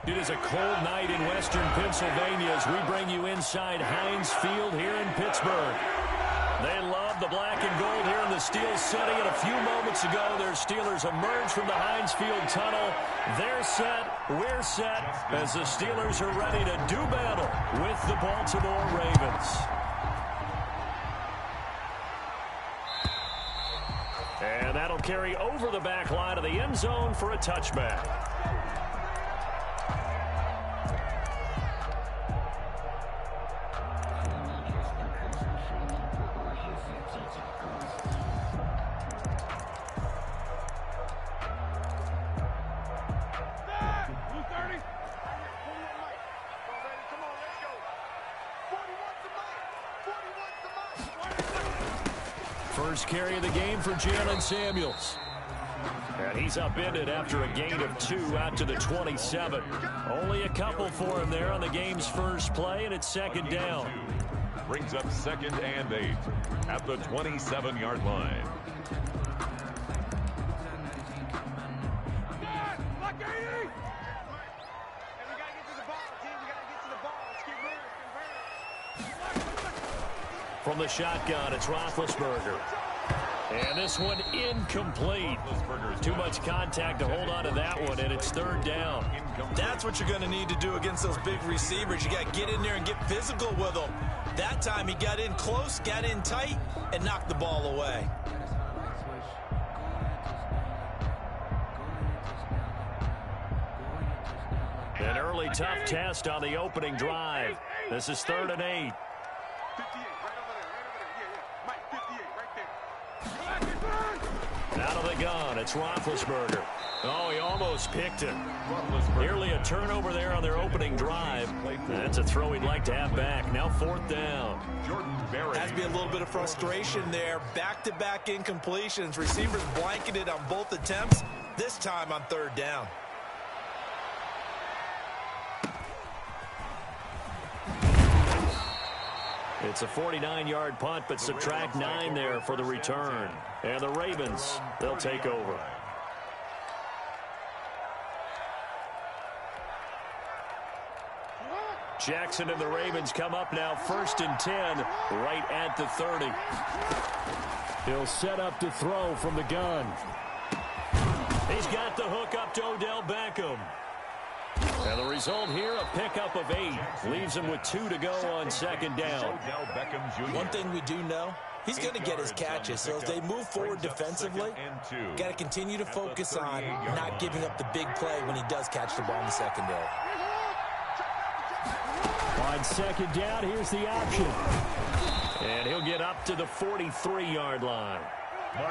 It is a cold night in western Pennsylvania as we bring you inside Heinz Field here in Pittsburgh. They love the black and gold here in the Steel City, and a few moments ago their Steelers emerged from the Heinz Field tunnel. They're set, we're set, as the Steelers are ready to do battle with the Baltimore Ravens. And that'll carry over the back line of the end zone for a touchback. First carry of the game for Jalen Samuels. And he's upended after a gain of 2 out to the 27. Only a couple for him there on the game's first play, and it's second down. Brings up 2nd and 8 at the 27-yard line. From the shotgun, it's Roethlisberger. And this one incomplete. Too much contact to hold on to that one, and it's third down. That's what you're going to need to do against those big receivers. You got to get in there and get physical with them. That time he got in close, got in tight, and knocked the ball away. An early tough test on the opening drive. This is 3rd and 8. Out of the gun, it's Roethlisberger. Oh, he almost picked it. Nearly a turnover there on their opening drive. That's a throw he'd like to have back. Now 4th down. Has to be a little bit of frustration there. Back-to-back incompletions. Receivers blanketed on both attempts. This time on 3rd down. It's a 49-yard punt, but subtract 9 there for the return. And the Ravens, they'll take over. Jackson and the Ravens come up now 1st and 10, right at the 30. He'll set up to throw from the gun. He's got the hook up to Odell Beckham. And the result here, a pickup of 8. Leaves him with 2 to go on 2nd down. One thing we do know, he's going to get his catches. So as they move forward defensively, got to continue to focus on not giving up the big play when he does catch the ball in the secondary. On 2nd down, here's the option. And he'll get up to the 43-yard line.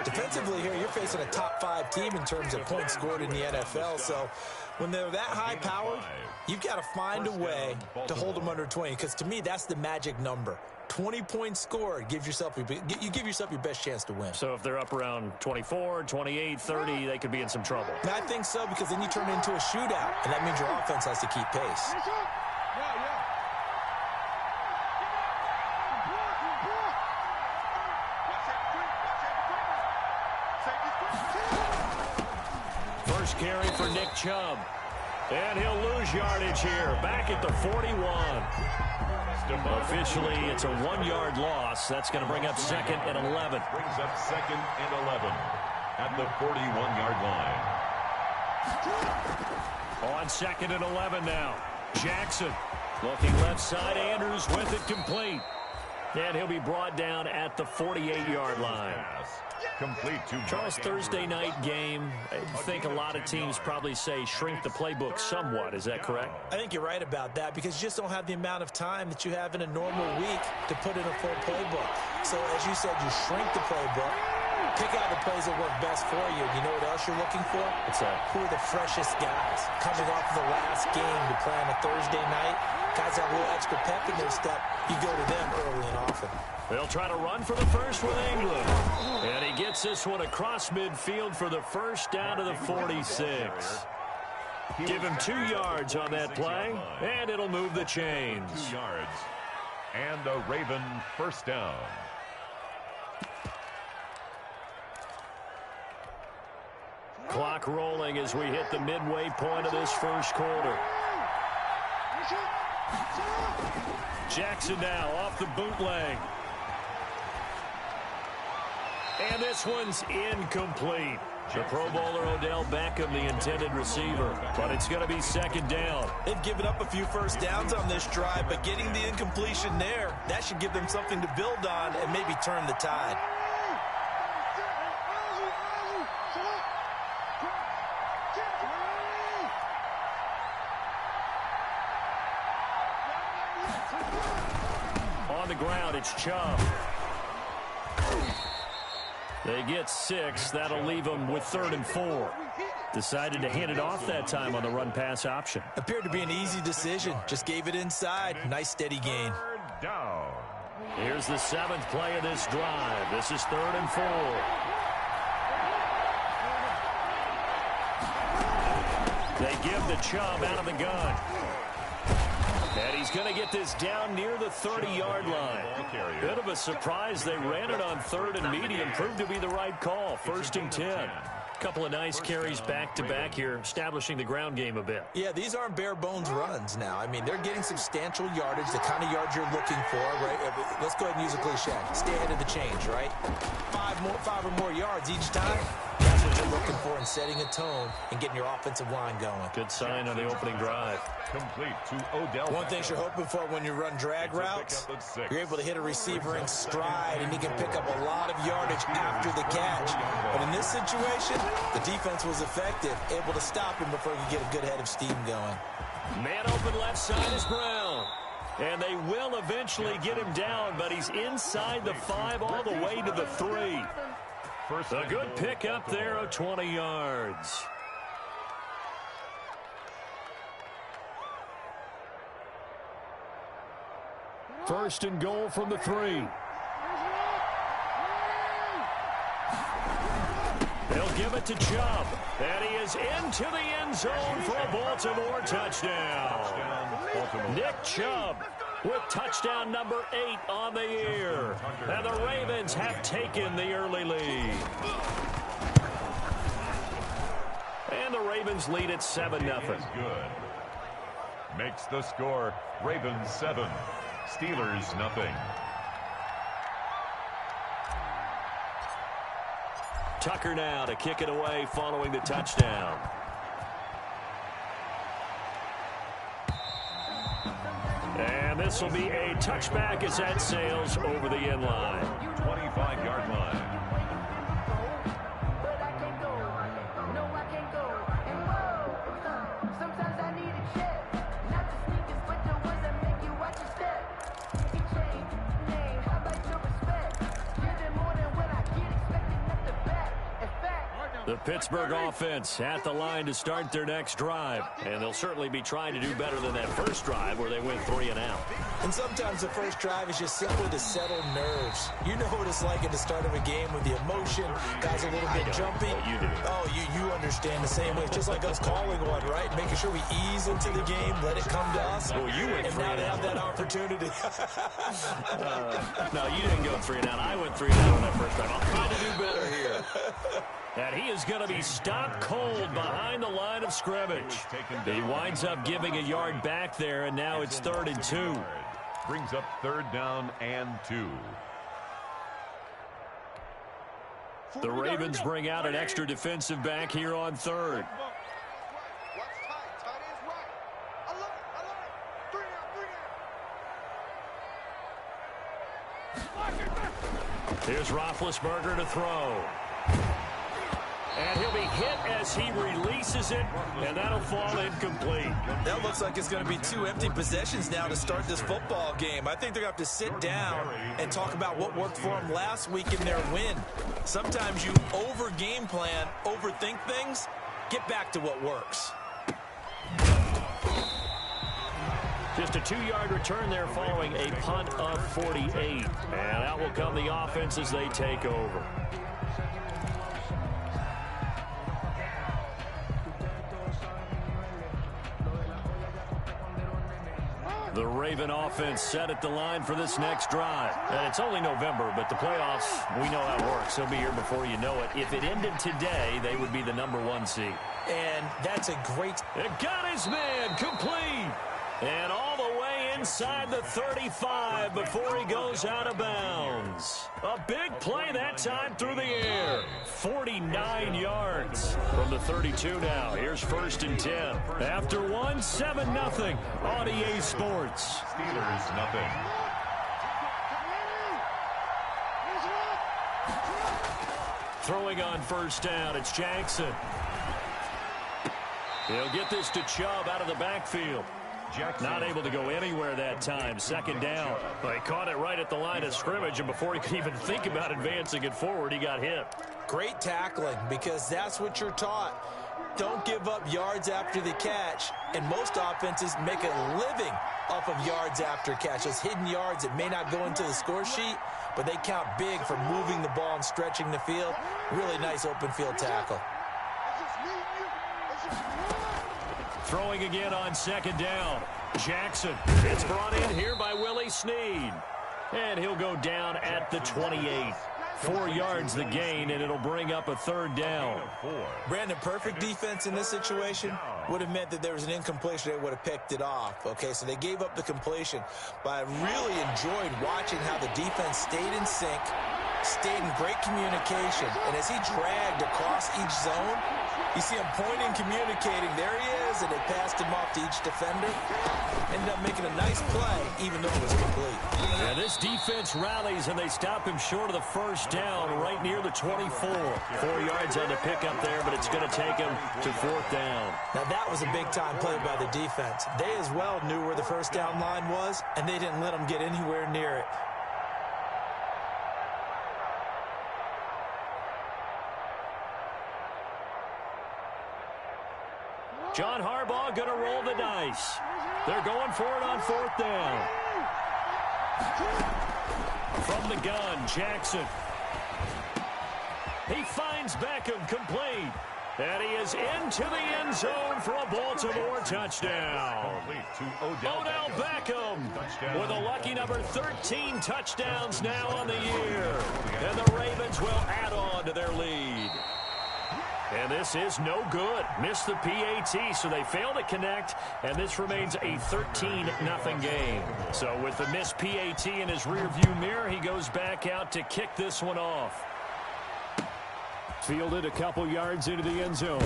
Defensively here, you're facing a top 5 team in terms of points scored in the NFL. So when they're that high-powered, you've got to find a way to hold them under 20. Because to me, that's the magic number. 20 points scored, you give yourself your best chance to win. So if they're up around 24, 28, 30, they could be in some trouble. And I think so, because then you turn it into a shootout, and that means your offense has to keep pace. First carry for Nick Chubb. And he'll lose yardage here. Back at the 41. Officially, it's a 1-yard loss. That's going to bring up 2nd and 11. Brings up 2nd and 11 at the 41-yard line. On 2nd and 11 now. Jackson looking left side. Andrews with it complete. And he'll be brought down at the 48-yard line. Complete to Charles, Thursday night game. I think a lot of teams probably say shrink the playbook somewhat. Is that correct? I think you're right about that, because you just don't have the amount of time that you have in a normal week to put in a full playbook. So as you said, you shrink the playbook, pick out the plays that work best for you. You know what else you're looking for? What's that? Who are the freshest guys coming off of the last game to play on a Thursday night? Guys have a little extra pep in their step. You go to them early and often. They'll try to run for the first with England. And he gets this one across midfield for the first down to the 46. Give him 2 yards on that play, and it'll move the chains. 2 yards. And a Raven first down. Clock rolling as we hit the midway point of this first quarter. Jackson now off the bootleg. And this one's incomplete. The Pro Bowler Odell Beckham, the intended receiver. But it's going to be second down. They've given up a few first downs on this drive, but getting the incompletion there, that should give them something to build on and maybe turn the tide. On the ground, it's Chubb. They get 6. That'll leave them with 3rd and 4. Decided to hand it off that time on the run-pass option. Appeared to be an easy decision. Just gave it inside. Nice steady gain. Down. Here's the 7th play of this drive. This is 3rd and 4. They give the Chubb out of the gun. And he's going to get this down near the 30-yard line. Bit of a surprise. They ran it on 3rd and medium. Proved to be the right call. 1st and 10. Couple of nice carries back-to-back here, establishing the ground game a bit. Yeah, these aren't bare-bones runs now. I mean, they're getting substantial yardage, the kind of yards you're looking for, right? Let's go ahead and use a cliche. Stay ahead of the change, right? 5 or more yards each time. That's what you're looking for in setting a tone and getting your offensive line going. Good sign on the opening drive. Complete to Odell. One thing you're hoping for when you run drag routes, you're able to hit a receiver in stride, and he can pick up a lot of yardage after the catch. But in this situation, the defense was effective, able to stop him before he could get a good head of steam going. Man open left side is Brown. And they will eventually get him down, but he's inside the 5 all the way to the 3. A good pickup there of 20 yards. First and goal from the 3. They'll give it to Chubb. And he is into the end zone for a Baltimore touchdown. Nick Chubb with touchdown number 8 on the year. And the Ravens have taken the early lead. And the Ravens lead at 7-0. Good. Makes the score Ravens 7, Steelers nothing. Tucker now to kick it away following the touchdown. And this will be a touchback as that sails over the end line. 25-yard line. The Pittsburgh offense at the line to start their next drive. And they'll certainly be trying to do better than that first drive where they went 3 and out. And sometimes the first drive is just simply to settle nerves. You know what it's like at the start of a game with the emotion, guys a little bit jumpy. You do. Oh, you understand the same way. It's just like us calling one, right? Making sure we ease into the game, let it come to us. Well, you went and 3 now and to out. have that opportunity. No, you didn't go 3 and out. I went 3 and out on that first drive. I'll try to do better here. And he is going to be stopped cold behind the line of scrimmage. He winds up giving a yard back there, and now it's 3rd and 2. Brings up 3rd down and 2. The Ravens bring out an extra defensive back here on 3rd. Here's Roethlisberger to throw. And he'll be hit as he releases it, and that'll fall incomplete. That looks like it's going to be 2 empty possessions now to start this football game. I think they're going to have to sit down and talk about what worked for them last week in their win. Sometimes you over-game plan, overthink things. Get back to what works. Just a 2-yard return there following a punt of 48. And out will come the offense as they take over. The Raven offense set at the line for this next drive. And it's only November, but the playoffs, we know how it works. They'll be here before you know it. If it ended today, they would be the #1 seed. And that's a great... It got his man complete. And all the way inside the 35 before he goes out of bounds. A big play that time through the air. 49 yards from the 32 now. Here's 1st and 10. After one, 7-0 on EA Sports. Steelers nothing. Throwing on 1st down, it's Jackson. He'll get this to Chubb out of the backfield. Not able to go anywhere that time. 2nd down. They caught it right at the line of scrimmage, and before he could even think about advancing it forward, he got hit. Great tackling, because that's what you're taught. Don't give up yards after the catch, and most offenses make a living off of yards after catch. Those hidden yards that may not go into the score sheet, but they count big for moving the ball and stretching the field. Really nice open field tackle. Throwing again on 2nd down. Jackson. It's brought in here by Willie Snead. And he'll go down at the 28. 4 yards the gain, and it'll bring up a 3rd down. Brandon, perfect defense in this situation would have meant that there was an incompletion. They would have picked it off. Okay, so they gave up the completion. But I really enjoyed watching how the defense stayed in sync, stayed in great communication. And as he dragged across each zone, you see him pointing, communicating. There he is, and they passed him off to each defender. Ended up making a nice play, even though it was complete. Yeah, this defense rallies, and they stop him short of the 1st down, right near the 24. 4 yards on the pickup there, but it's going to take him to 4th down. Now, that was a big-time play by the defense. They as well knew where the 1st down line was, and they didn't let him get anywhere near it. John Harbaugh going to roll the dice. They're going for it on 4th down. From the gun, Jackson. He finds Beckham complete. And he is into the end zone for a Baltimore touchdown. Odell Beckham with a lucky number 13 touchdowns now on the year. And the Ravens will add on to their lead. And this is no good. Missed the PAT, so they fail to connect, and this remains a 13-0 game. So with the missed PAT in his rearview mirror, he goes back out to kick this one off. Fielded a couple yards into the end zone.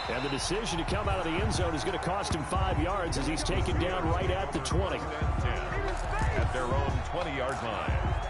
And the decision to come out of the end zone is going to cost him 5 yards as he's taken down right at the 20. At their own 20-yard line.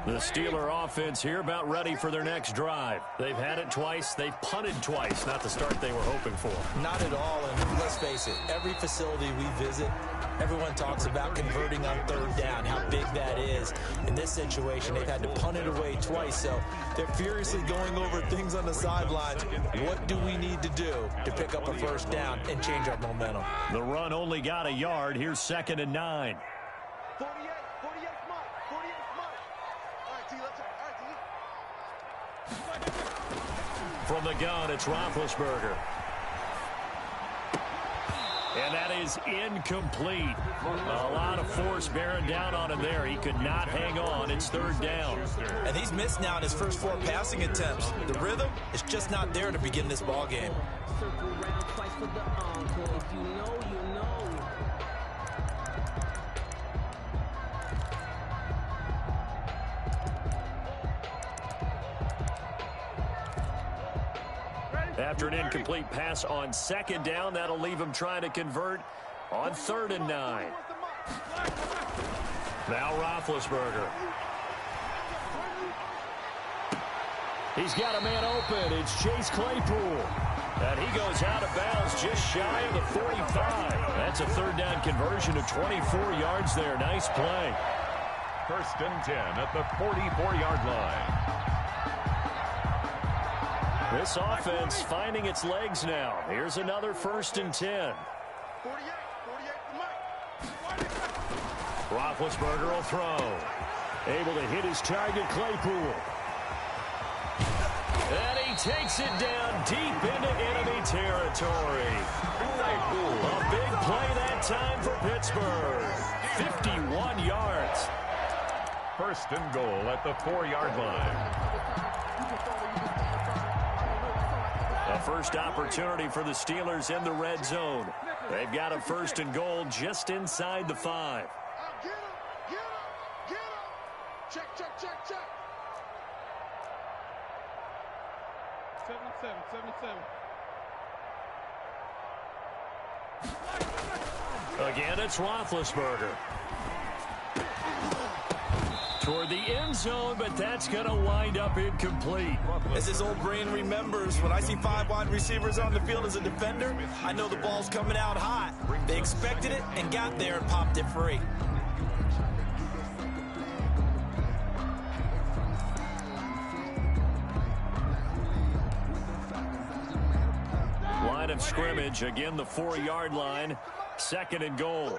The Steeler offense here about ready for their next drive. They've had it twice. They've punted twice. Not the start they were hoping for. Not at all, and let's face it, every facility we visit, everyone talks about converting on 3rd down, how big that is. In this situation, they've had to punt it away twice, so they're furiously going over things on the sidelines. What do we need to do to pick up a 1st down and change our momentum? The run only got a yard. Here's 2nd and 9. From the gun, it's Roethlisberger. And that is incomplete. A lot of force bearing down on him there. He could not hang on. It's 3rd down. And he's missed now in his first 4 passing attempts. The rhythm is just not there to begin this ball game. After an incomplete pass on 2nd down, that'll leave him trying to convert on 3rd and 9. Now Roethlisberger. He's got a man open. It's Chase Claypool. And he goes out of bounds just shy of the 45. That's a 3rd down conversion of 24 yards there. Nice play. 1st and 10 at the 44-yard line. This offense finding its legs now. Here's another 1st and 10. Roethlisberger will throw. Able to hit his target, Claypool. And he takes it down deep into enemy territory. A big play that time for Pittsburgh. 51 yards. First and goal at the 4-yard line. A first opportunity for the Steelers in the red zone. They've got a first and goal just inside the 5. Check. 77. Again, it's Roethlisberger. Toward the end zone, but that's going to wind up incomplete. As his old brain remembers, when I see 5 wide receivers on the field as a defender, I know the ball's coming out hot. They expected it and got there and popped it free. Line of scrimmage, again the 4-yard line, second and goal.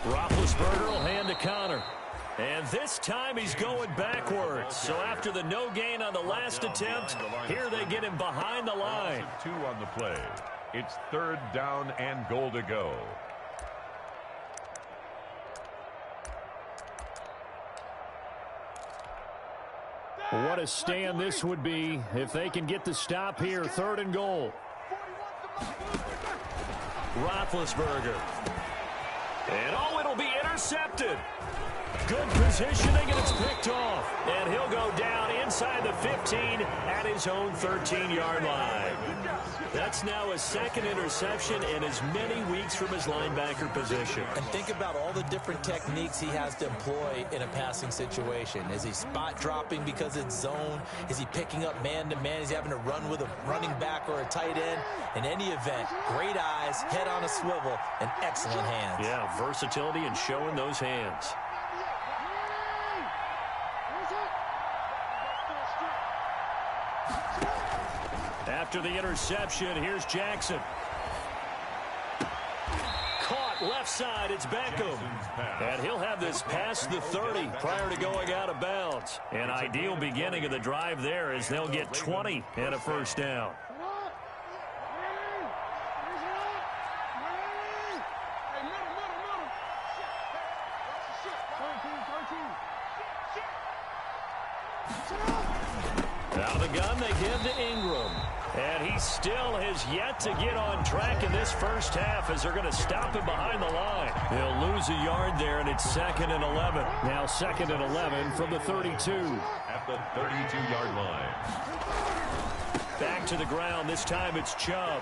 Roethlisberger will hand to Connor. And this time he's going backwards. So after the no gain on the last attempt, here they get him behind the line. 2 on the play. It's 3rd down and goal to go. What a stand this would be if they can get the stop here. 3rd and goal. Roethlisberger. And it'll be intercepted. Good positioning, and it's picked off. And he'll go down inside the 15 at his own 13-yard line. That's now his 2nd interception in as many weeks from his linebacker position. And think about all the different techniques he has to employ in a passing situation. Is he spot dropping because it's zone? Is he picking up man-to-man? Is he having to run with a running back or a tight end? In any event, great eyes, head on a swivel, and excellent hands. Yeah, versatility and showing those hands. After the interception, here's Jackson. Caught left side, it's Beckham. And he'll have this past the 30 prior to going out of bounds. An ideal beginning of the drive there as they'll get 20 and a first down. Out of the gun, they give to Ingram. And he still has yet to get on track in this first half as they're going to stop him behind the line. He'll lose a yard there, and it's 2nd and 11. Now 2nd and 11 from the 32. At the 32-yard line. Back to the ground. This time it's Chubb.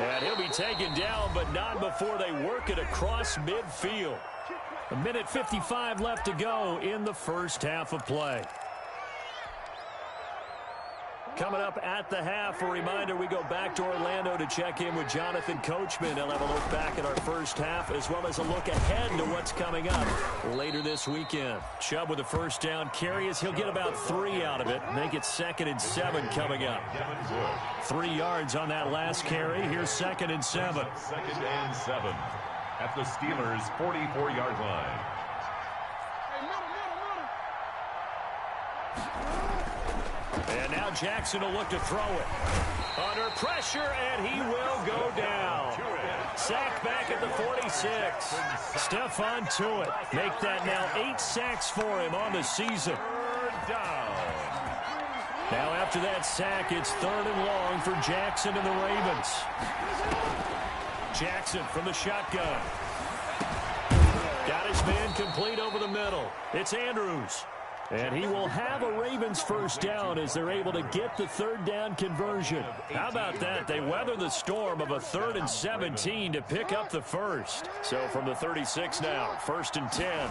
And he'll be taken down, but not before they work it across midfield. 1:55 left to go in the first half of play. Coming up at the half, a reminder, we go back to Orlando to check in with Jonathan Coachman. He'll have a look back at our first half as well as a look ahead to what's coming up later this weekend. Chubb with a first down carry as he'll get about 3 out of it. Make it 2nd and 7 coming up. 3 yards on that last carry. Here's 2nd and 7. 2nd and 7 at the Steelers' 44-yard line. And now Jackson will look to throw it. Under pressure, and he will go down. Sacked back at the 46. Stephon Tuitt make that now 8 sacks for him on the season. Down. Now after that sack, it's 3rd and long for Jackson and the Ravens. Jackson from the shotgun. Got his man complete over the middle. It's Andrews. And he will have a Ravens first down as they're able to get the 3rd down conversion. How about that? They weather the storm of a 3rd and 17 to pick up the first. So from the 36 now, 1st and 10.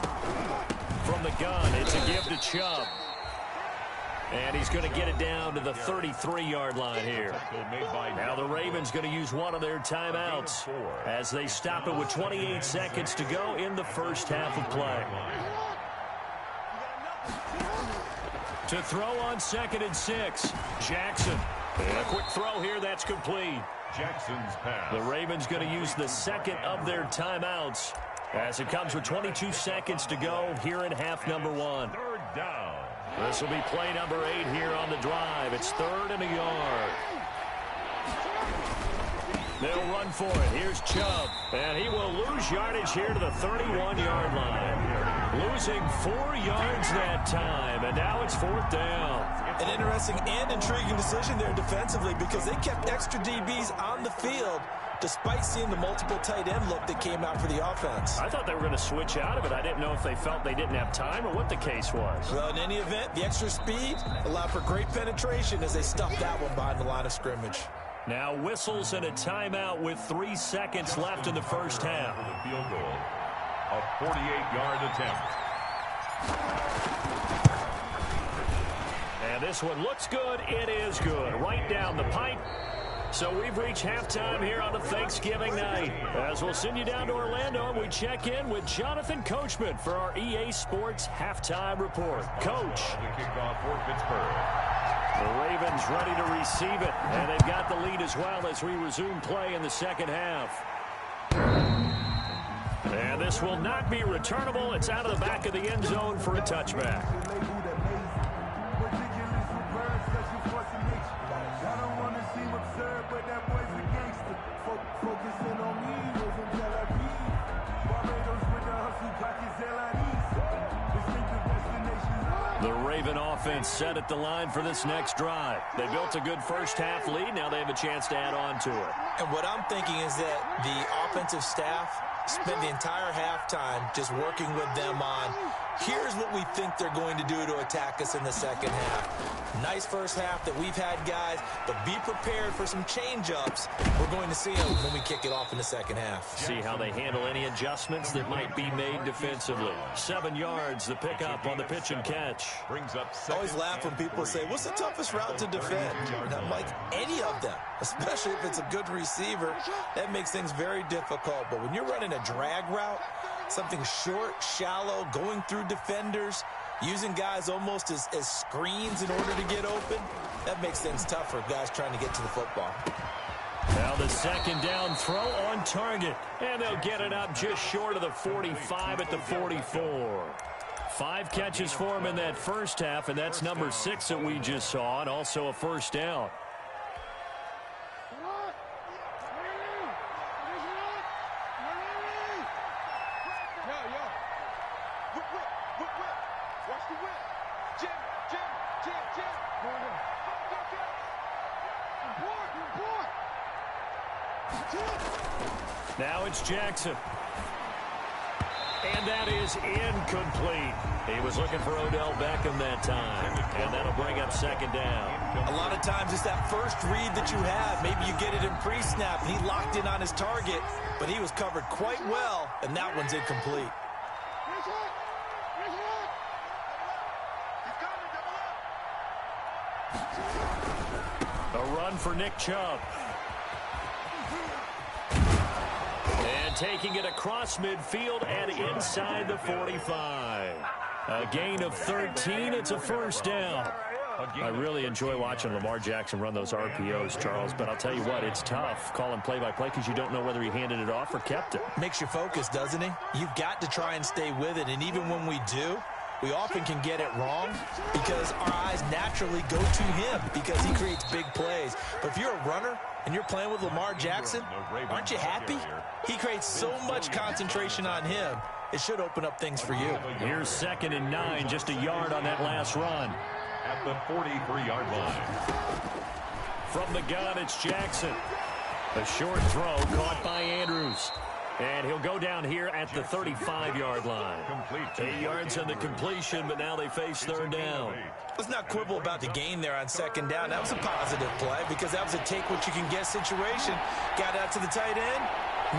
From the gun, it's a give to Chubb. And he's going to get it down to the 33-yard line here. Now the Ravens going to use one of their timeouts as they stop it with 28 seconds to go in the first half of play. To throw on 2nd and 6. Jackson And a quick throw here, that's complete. Jackson's pass. The Ravens going to use the second of their timeouts as it comes with 22 seconds to go here in half number 1. Third down. This will be play number 8 here on the drive. It's 3rd and a yard. They'll run for it. Here's Chubb. And he will lose yardage here to the 31-yard line. Losing 4 yards that time. And now it's 4th down. An interesting and intriguing decision there defensively because they kept extra DBs on the field despite seeing the multiple tight end look that came out for the offense. I thought they were going to switch out of it. I didn't know if they felt they didn't have time or what the case was. Well, in any event, the extra speed allowed for great penetration as they stuffed that one behind the line of scrimmage. Now whistles and a timeout with 3 seconds left in the first half. The field goal. A 48-yard attempt. And this one looks good. It is good. Right down the pipe. So we've reached halftime here on a Thanksgiving night. As we'll send you down to Orlando, and we check in with Jonathan Coachman for our EA Sports Halftime Report. Coach. The kickoff for Pittsburgh. The Ravens ready to receive it, and they've got the lead as well as we resume play in the second half. And this will not be returnable. It's out of the back of the end zone for a touchback. The Raven offense set at the line for this next drive. They built a good first half lead. Now they have a chance to add on to it. And what I'm thinking is that the offensive staff spent the entire halftime just working with them on, here's what we think they're going to do to attack us in the second half. Nice first half that we've had, guys, but be prepared for some change-ups. We're going to see them when we kick it off in the second half. See how they handle any adjustments that might be made defensively. 7 yards, the pickup on the pitch and catch. Brings up I always laugh when people say, what's the toughest route to defend? And I'm like, any of them, especially if it's a good receiver. That makes things very difficult. But when you're running a drag route, something short, shallow, going through defenders, using guys almost as screens in order to get open, that makes things tough for guys trying to get to the football. Now the second down throw on target. And they'll get it up just short of the 45 at the 44. 5 catches for him in that first half, and that's number 6 that we just saw, and also a first down. Now it's Jackson. And that is incomplete. He was looking for Odell Beckham that time. And that'll bring up second down. A lot of times it's that first read that you have. Maybe you get it in pre-snap, and he locked in on his target, but he was covered quite well, and that one's incomplete. A run for Nick Chubb. And taking it across midfield and inside the 45. A gain of 13. It's a first down. I really enjoy watching Lamar Jackson run those RPOs, Charles, but I'll tell you what, it's tough calling play-by-play because you don't know whether he handed it off or kept it. Makes you focus, doesn't he? You've got to try and stay with it, and even when we do, we often can get it wrong because our eyes naturally go to him because he creates big plays. But if you're a runner and you're playing with Lamar Jackson, aren't you happy? He creates so much concentration on him, it should open up things for you. Here's 2nd and 9, just a yard on that last run. At the 43-yard line. From the gun, it's Jackson. A short throw caught by Andrews. And he'll go down here at the 35-yard line. 8 yards on the completion, but now they face third down. Let's not quibble about the gain there on second down. That was a positive play because that was a take-what-you-can-get situation. Got out to the tight end.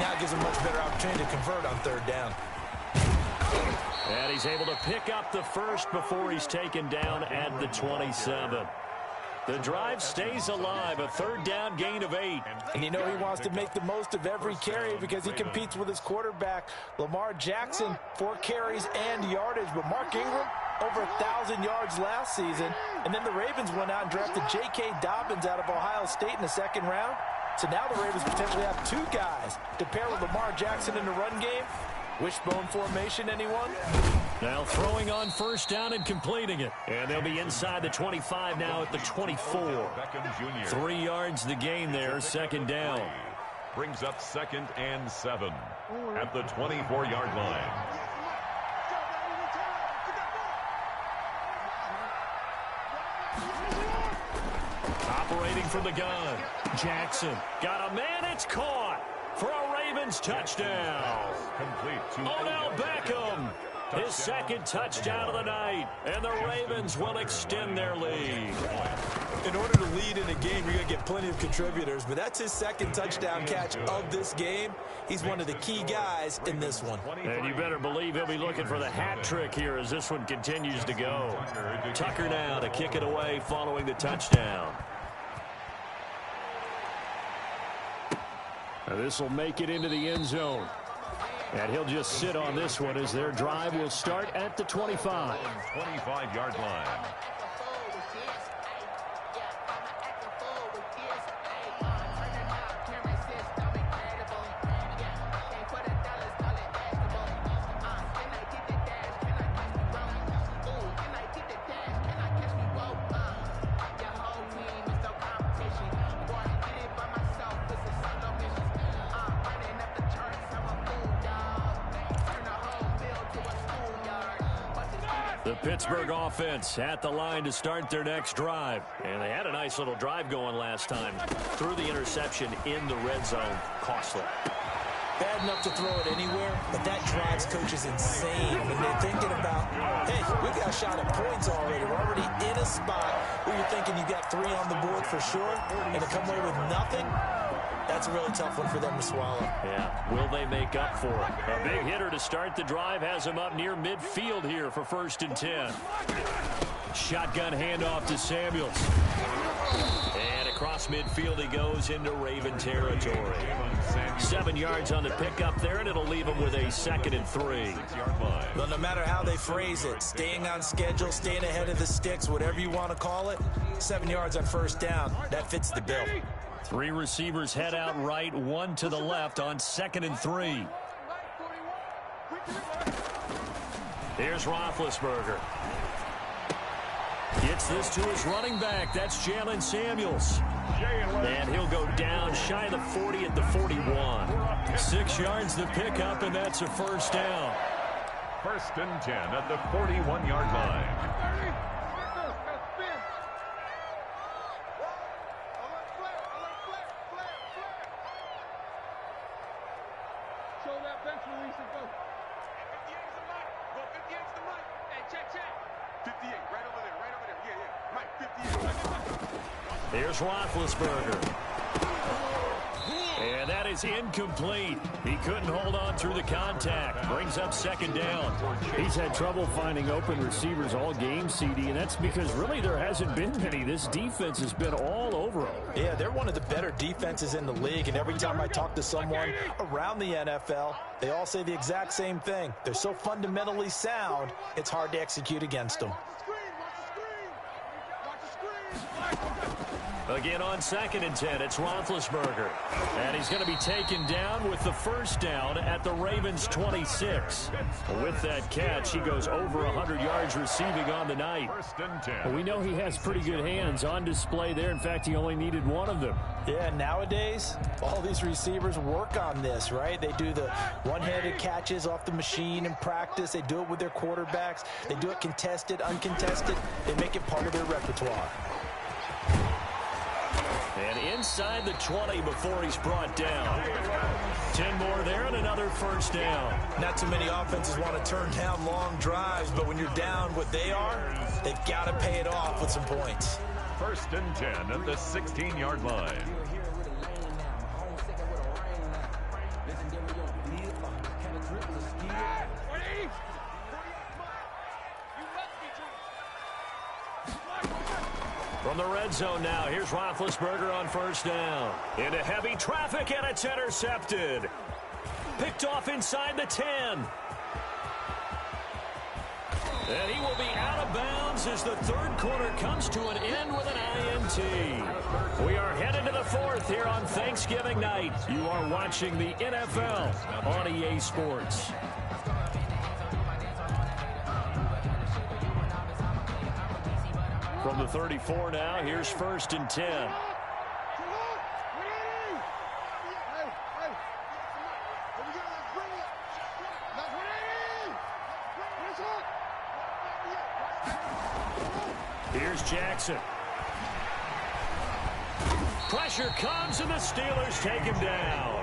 Now it gives him a much better opportunity to convert on third down. And he's able to pick up the first before he's taken down at the 27. The drive stays alive, a third down gain of 8. And you know he wants to make the most of every carry because he competes with his quarterback, Lamar Jackson, 4 carries and yardage. But Mark Ingram, over 1,000 yards last season. And then the Ravens went out and drafted J.K. Dobbins out of Ohio State in the second round. So now the Ravens potentially have two guys to pair with Lamar Jackson in the run game. Wishbone formation, anyone? Now throwing on first down and completing it. And they'll be inside the 25 now at the 24. 3 yards the gain there, second down. Brings up 2nd and 7 at the 24-yard line. Operating from the gun. Jackson got a man. It's caught for a Ravens touchdown. Complete to Odell Beckham. His second touchdown of the night. And the Ravens will extend their lead. In order to lead in a game, you're going to get plenty of contributors. But that's his second touchdown catch of this game. He's one of the key guys in this one. And you better believe he'll be looking for the hat trick here as this one continues to go. Tucker now to kick it away following the touchdown. Now this will make it into the end zone. And he'll just sit on this one as their drive will start at the 25. 25-yard line. The Pittsburgh offense at the line to start their next drive. And they had a nice little drive going last time. Threw the interception in the red zone. Costly. Bad enough to throw it anywhere, but that drives coaches insane when they're thinking about, hey, we got a shot at points already. We're already in a spot where you're thinking you got 3 on the board for sure, and to come away with nothing, that's a really tough one for them to swallow. Yeah, will they make up for it? A big hitter to start the drive has him up near midfield here for 1st and 10. Shotgun handoff to Samuels. And across midfield he goes into Raven territory. 7 yards on the pickup there, and it'll leave him with a 2nd and 3. Well, no matter how they phrase it, staying on schedule, staying ahead of the sticks, whatever you want to call it, 7 yards on first down, that fits the bill. 3 receivers head out right, 1 to the left on 2nd and 3. Here's Roethlisberger. Gets this to his running back. That's Jalen Samuels. And he'll go down shy of the 40 at the 41. 6 yards the pickup, and that's a first down. 1st and 10 at the 41-yard line. Here's Roethlisberger. And that is incomplete. He couldn't hold on through the contact. Brings up 2nd down. He's had trouble finding open receivers all game, CD, and that's because really there hasn't been many. This defense has been all over them. Yeah, they're one of the better defenses in the league, and every time I talk to someone around the NFL, they all say the exact same thing. They're so fundamentally sound, it's hard to execute against them. Again on 2nd and 10, it's Roethlisberger. And he's going to be taken down with the first down at the Ravens' 26. With that catch, he goes over 100 yards receiving on the night. 1st and 10. Well, we know he has pretty good hands on display there. In fact, he only needed 1 of them. Yeah, nowadays, all these receivers work on this, right? They do the one-handed catches off the machine in practice. They do it with their quarterbacks. They do it contested, uncontested. They make it part of their repertoire. And inside the 20 before he's brought down. 10 more there and another first down. Not too many offenses want to turn down long drives, but when you're down what they are, they've got to pay it off with some points. 1st and 10 at the 16-yard line. From the red zone now, here's Roethlisberger on first down. Into heavy traffic, and it's intercepted. Picked off inside the 10. And he will be out of bounds as the third quarter comes to an end with an INT. We are headed to the fourth here on Thanksgiving night. You are watching the NFL on EA Sports. From the 34 now, here's 1st and 10. Here's Jackson. Pressure comes, and the Steelers take him down.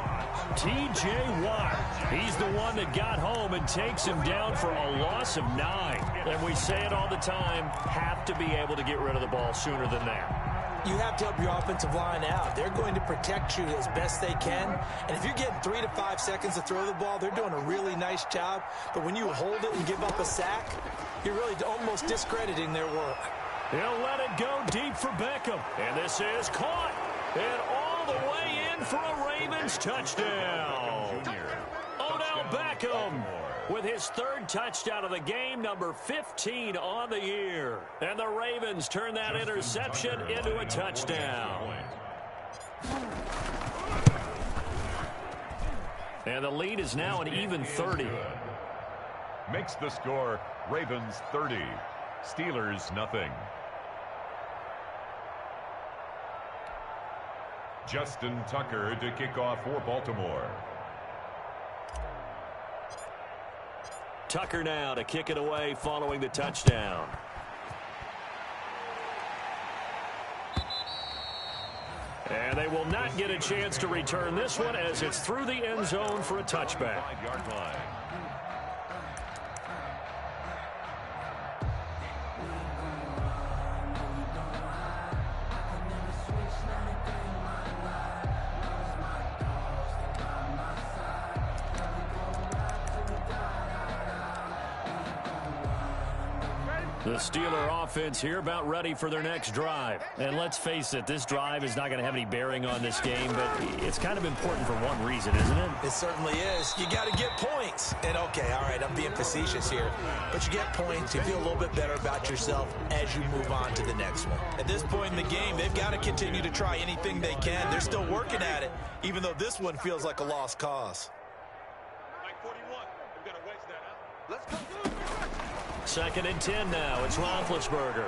T.J. Watt, he's the one that got home and takes him down for a loss of 9. And we say it all the time, have to be able to get rid of the ball sooner than that. You have to help your offensive line out. They're going to protect you as best they can. And if you're getting 3 to 5 seconds to throw the ball, they're doing a really nice job. But when you hold it and give up a sack, you're really almost discrediting their work. He'll let it go deep for Beckham. And this is caught. And all the way in for a Ravens touchdown. Odell Beckham with his third touchdown of the game, number 15 on the year. And the Ravens turn that interception into a touchdown. And the lead is now an even 30. Makes the score Ravens 30, Steelers nothing. Justin Tucker to kick off for Baltimore. Tucker now to kick it away following the touchdown. And they will not get a chance to return this one as it's through the end zone for a touchback. 5-yard line. The Steeler offense here about ready for their next drive. And let's face it, this drive is not going to have any bearing on this game, but it's kind of important for one reason, isn't it? It certainly is. You got to get points. And, okay, all right, I'm being facetious here. But you get points. You feel a little bit better about yourself as you move on to the next one. At this point in the game, they've got to continue to try anything they can. They're still working at it, even though this one feels like a lost cause. Like 41. We've got to wedge that out. Let's go. 2nd and 10 now. It's Roethlisberger.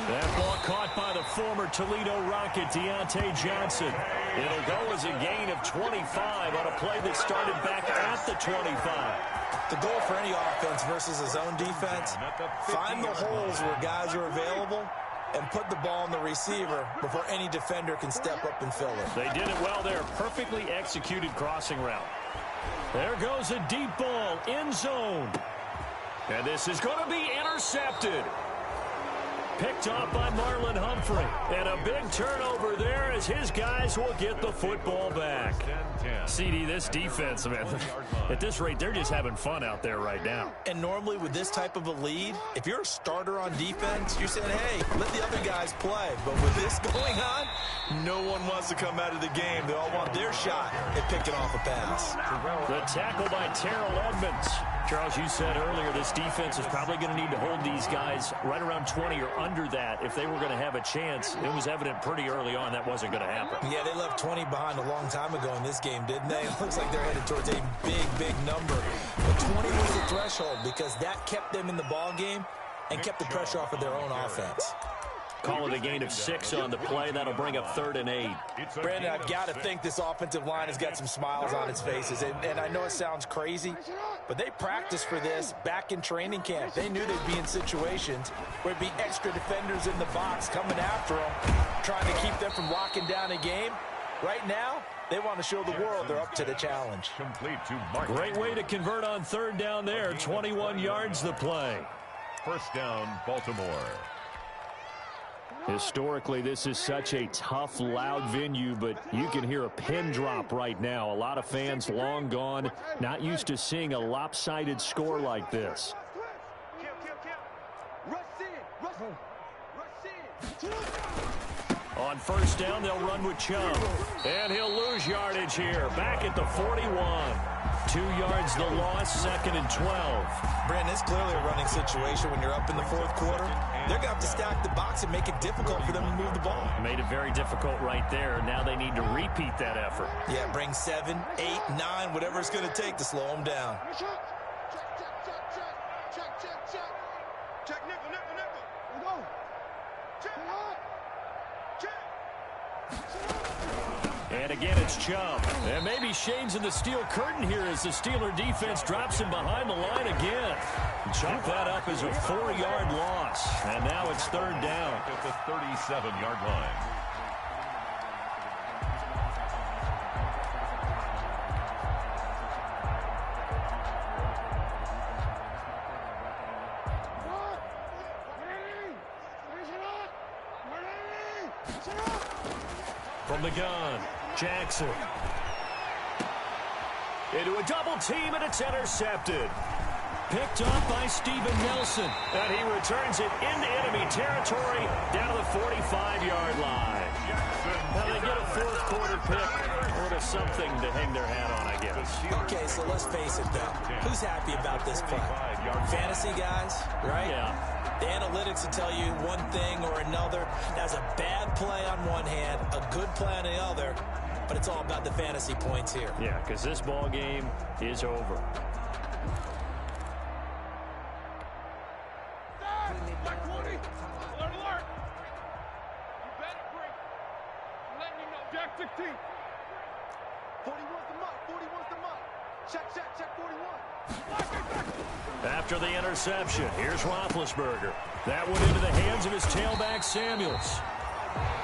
That ball caught by the former Toledo Rocket, Deontay Johnson. It'll go as a gain of 25 on a play that started back at the 25. The goal for any offense versus a zone defense, find the holes where guys are available and put the ball in the receiver before any defender can step up and fill it. They did it well there. Perfectly executed crossing route. There goes a deep ball, end zone. And this is going to be intercepted. Picked off by Marlon Humphrey. And a big turnover there as his guys will get the football back. CD, this defense, man, at this rate, they're just having fun out there right now. And normally with this type of a lead, if you're a starter on defense, you're saying, hey, let the other guys play. But with this going on, no one wants to come out of the game. They all want their shot at picking off a pass. The tackle by Terrell Edmonds. Charles, you said earlier this defense is probably going to need to hold these guys right around 20 or under that if they were going to have a chance. It was evident pretty early on that wasn't going to happen. Yeah, they left 20 behind a long time ago in this game, didn't they? It looks like they're headed towards a big, big number. But 20 was the threshold because that kept them in the ball game and kept the pressure off of their own offense. Call it a gain of 6 on the play. That'll bring up 3rd and 8. Brandon, I've got to think this offensive line has got some smiles on its faces. And I know it sounds crazy, but they practiced for this back in training camp. They knew they'd be in situations where it'd be extra defenders in the box coming after them, trying to keep them from locking down a game. Right now, they want to show the world they're up to the challenge. Complete to Mark. Great way to convert on 3rd down there. 21 yards the play. 1st down, Baltimore. Historically, this is such a tough, loud venue, but you can hear a pin drop right now. A lot of fans long gone, not used to seeing a lopsided score like this. On first down, they'll run with Chubb. And he'll lose yardage here. Back at the 41. 2 yards the loss, 2nd and 12. Brandon, it's clearly a running situation when you're up in the 4th quarter. They're going to have to stack the box and make it difficult for them to move the ball. Made it very difficult right there. Now they need to repeat that effort. Yeah, bring 7, 8, 9, whatever it's going to take to slow them down. Check nickel, nickel, nickel. Let's go. Check. And again, it's Chubb. And maybe Shane's in the steel curtain here as the Steeler defense drops him behind the line again. Chop that up as a 4-yard loss. And now it's 3rd down. At the 37-yard line. From the gun, Jackson. Into a double team, and it's intercepted. Picked up by Steven Nelson. And he returns it into enemy territory down to the 45-yard line. Now they get a 4th quarter pick. A little something to hang their hat on, I guess. Okay, so let's face it, though. Who's happy about this play? Fantasy guys, right? Yeah. The analytics will tell you one thing or another. That's a bad play on one hand, a good play on the other, but it's all about the fantasy points here. Yeah, because this ball game is over. Black 20. Alert, alert. You better bring. Let me know. Jack 16. 41's the mark. 41's the mark. Check, 41. After the interception, here's Roethlisberger. That went into the hands of his tailback, Samuels.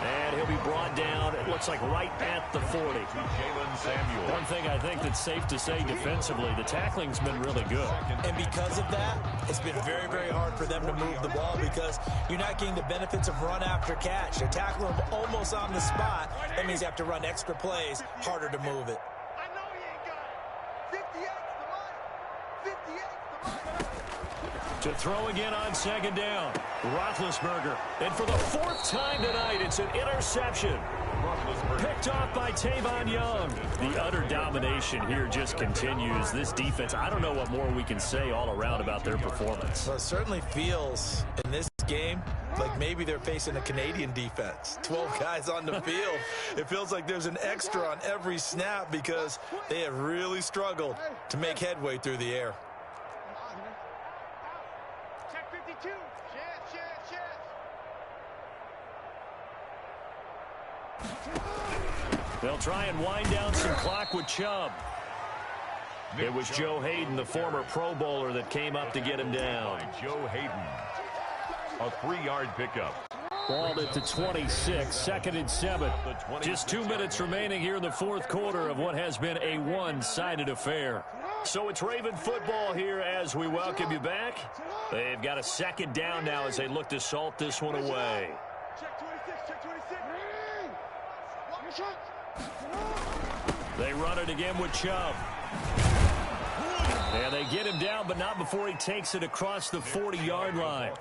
And he'll be brought down, it looks like right at the 40. Jalen Samuels. One thing I think that's safe to say defensively, the tackling's been really good. And because of that, it's been very, very hard for them to move the ball because you're not getting the benefits of run after catch. They're tackling them almost on the spot. That means you have to run extra plays, harder to move it. I know he ain't got it. 58's the money. 58's the money. To throw again on 2nd down. Roethlisberger. And for the 4th time tonight, it's an interception. Picked off by Tavon Young. The utter domination here just continues. This defense, I don't know what more we can say all around about their performance. Well, it certainly feels in this game like maybe they're facing a Canadian defense. 12 guys on the field. It feels like there's an extra on every snap because they have really struggled to make headway through the air. Check 52. Chance. They'll try and wind down some clock with Chubb. It was Joe Hayden, the former Pro Bowler, that came up to get him down. Joe Hayden. A 3-yard pickup. Ball at the 26, 2nd and 7. Just 2 minutes remaining here in the 4th quarter of what has been a one-sided affair. So it's Raven football here as we welcome you back. They've got a 2nd down now as they look to salt this one away. Check 26. Check 26. They run it again with Chubb. And they get him down, but not before he takes it across the 40-yard line.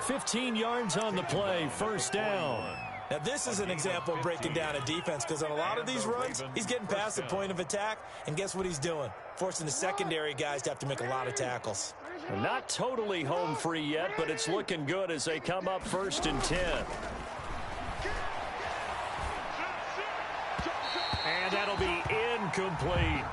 15 yards on the play, 1st down. Now, this is an example of breaking down a defense because on a lot of these runs, he's getting past the point of attack, and guess what he's doing? Forcing the secondary guys to have to make a lot of tackles. Not totally home free yet, but it's looking good as they come up 1st and 10. And that'll be incomplete.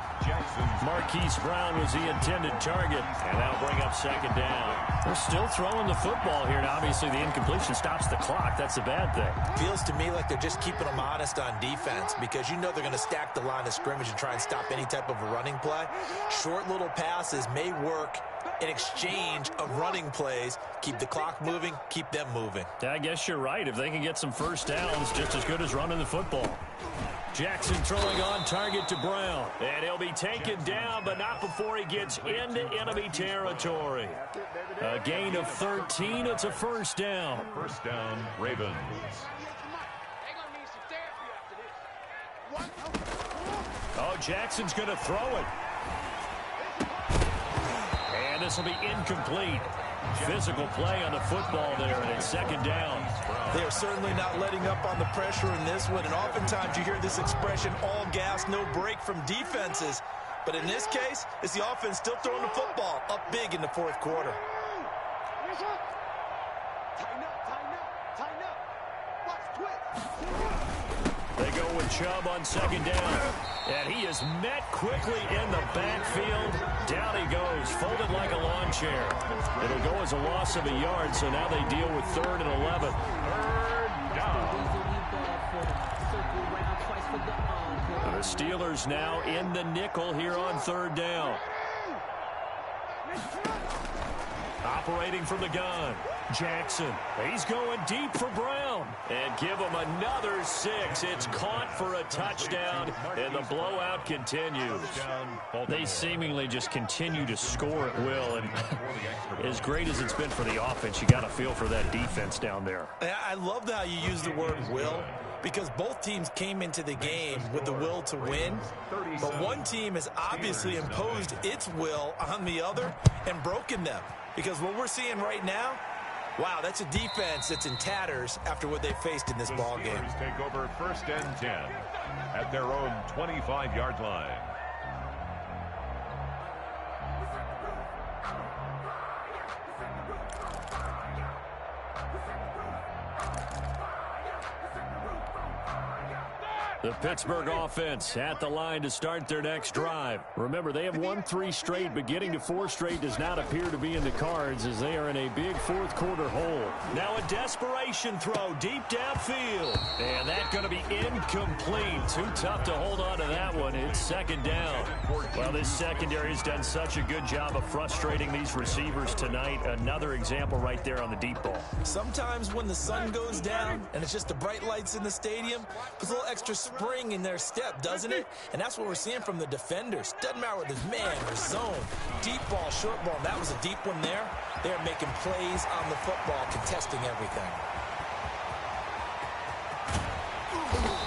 Marquise Brown was the intended target, and that'll bring up 2nd down. They're still throwing the football here, and obviously the incompletion stops the clock. That's a bad thing. Feels to me like they're just keeping them honest on defense because you know they're going to stack the line of scrimmage and try and stop any type of a running play. Short little passes may work in exchange of running plays. Keep the clock moving, keep them moving. I guess you're right. If they can get some 1st downs, just as good as running the football. Jackson throwing on target to Brown. And he'll be taken down, but not before he gets into enemy territory. A gain of 13. It's a 1st down. 1st down, Ravens. Oh, Jackson's going to throw it. And this will be incomplete. Physical play on the football there, and it's second down. They are certainly not letting up on the pressure in this one, and oftentimes you hear this expression, all gas, no break from defenses. But in this case, it's the offense still throwing the football up big in the fourth quarter. They go with Chubb on second down. And he is met quickly in the backfield. Down he goes, folded like a lawn chair. It'll go as a loss of a yard, so now they deal with 3rd and 11. Third down. The Steelers now in the nickel here on 3rd down. Operating from the gun, Jackson. He's going deep for Brown. And give him another 6. It's caught for a touchdown, and the blowout continues. They seemingly just continue to score at will, and as great as it's been for the offense, you got to feel for that defense down there. I love how you use the word will, because both teams came into the game with the will to win, but one team has obviously imposed its will on the other and broken them. Because what we're seeing right now, wow, that's a defense that's in tatters after what they faced in this ball game. Take over 1st and 10 at their own 25-yard line. The Pittsburgh offense at the line to start their next drive. Remember, they have won 3 straight, but getting to 4 straight does not appear to be in the cards as they are in a big fourth quarter hole. Now a desperation throw deep downfield. And that's going to be incomplete. Too tough to hold on to that one. It's 2nd down. Well, this secondary has done such a good job of frustrating these receivers tonight. Another example right there on the deep ball. Sometimes when the sun goes down and it's just the bright lights in the stadium, there's a little extra spring in their step, doesn't it? And that's what we're seeing from the defenders. Doesn't matter whether it's man or zone, deep ball, short ball. That was a deep one there. They're making plays on the football, contesting everything.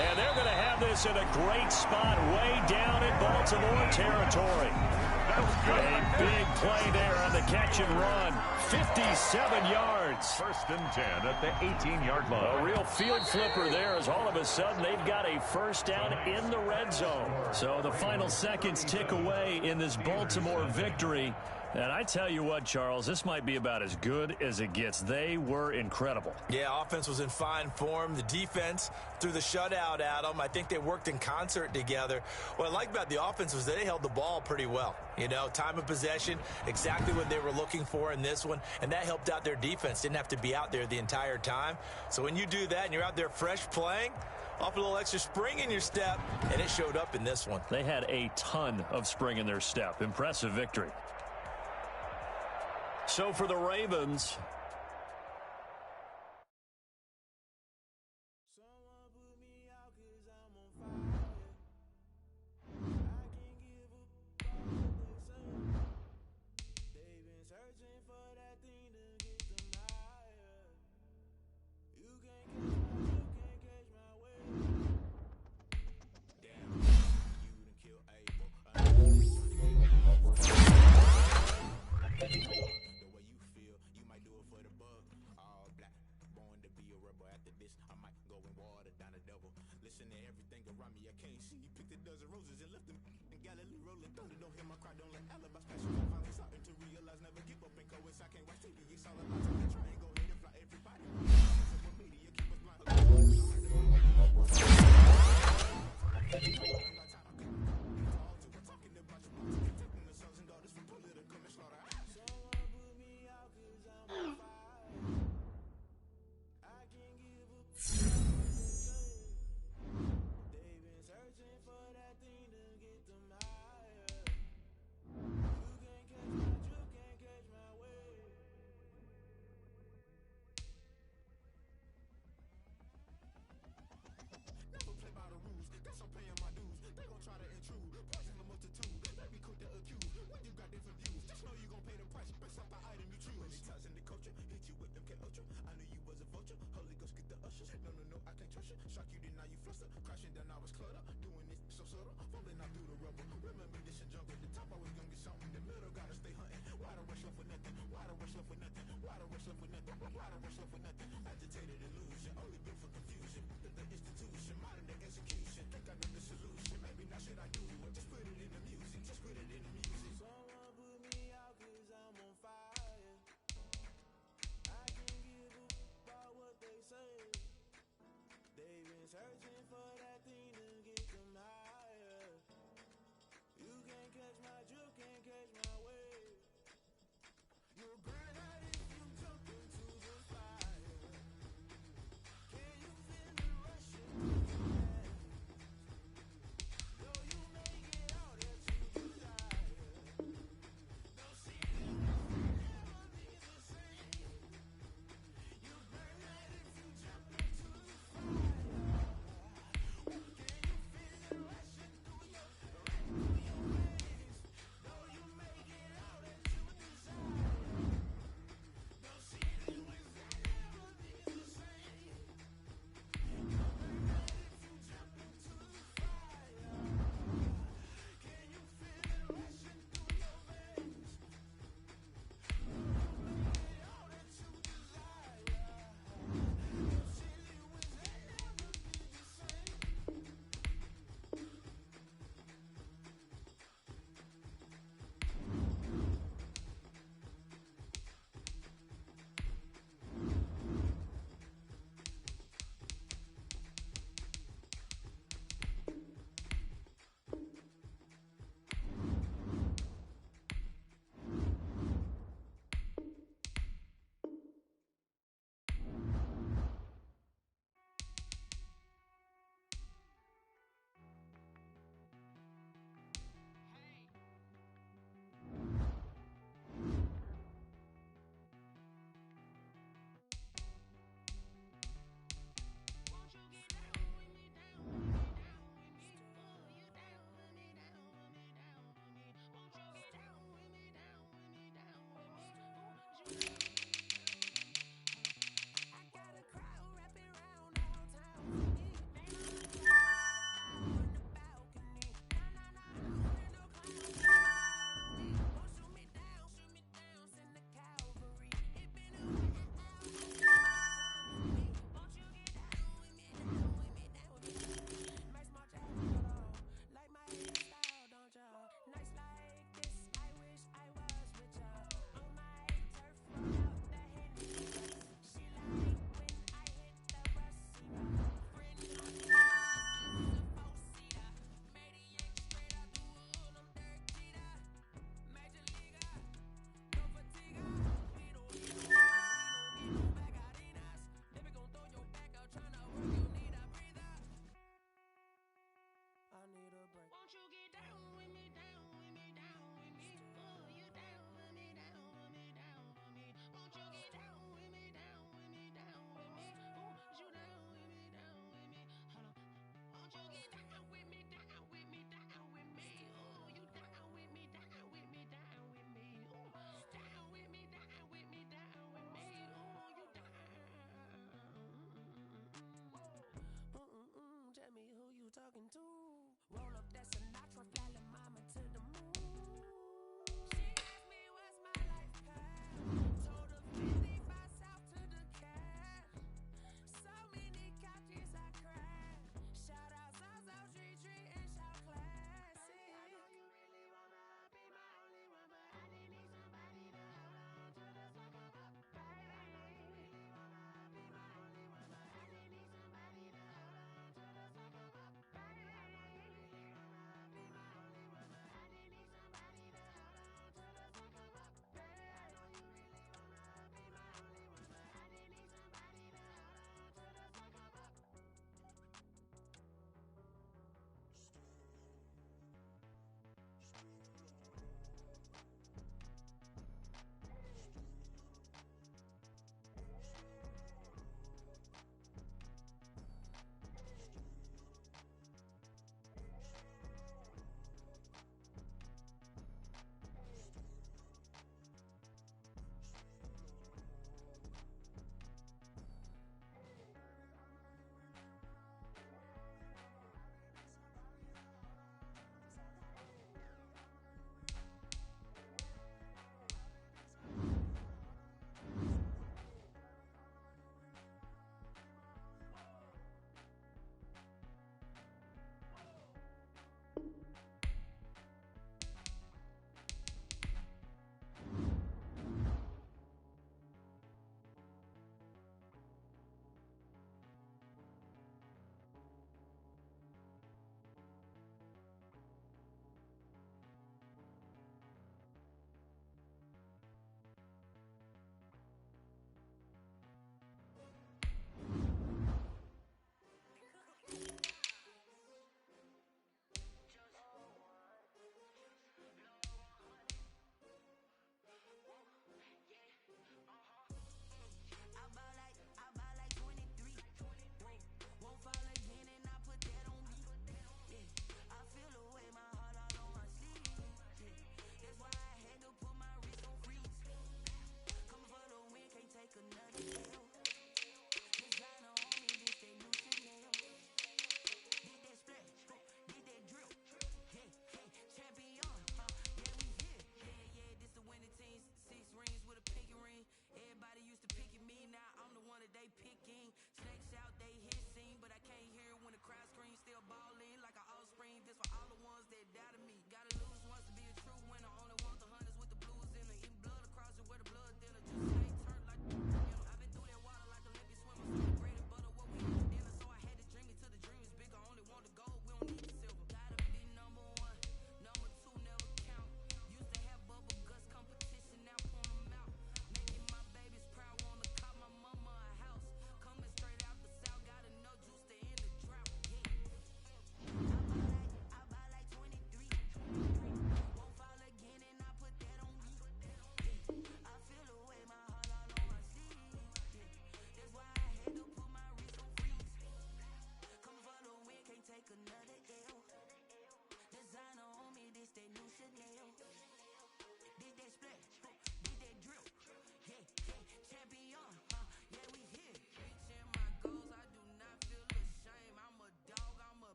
And they're going to have this in a great spot way down in Baltimore territory. A big play there on the catch and run. 57 yards. 1st and 10 at the 18-yard line. A real field flipper there as all of a sudden they've got a 1st down in the red zone. So the final seconds tick away in this Baltimore victory. And I tell you what, Charles, this might be about as good as it gets. They were incredible. Yeah, offense was in fine form. The defense threw the shutout at them. I think they worked in concert together. What I like about the offense was they held the ball pretty well. You know, time of possession, exactly what they were looking for in this one, and that helped out their defense. Didn't have to be out there the entire time. So when you do that and you're out there fresh playing, off a little extra spring in your step, and it showed up in this one. They had a ton of spring in their step. Impressive victory. So for the Ravens, don't rush left with nothing. Why don't rush left with nothing? Why don't rush left with nothing? Agitated and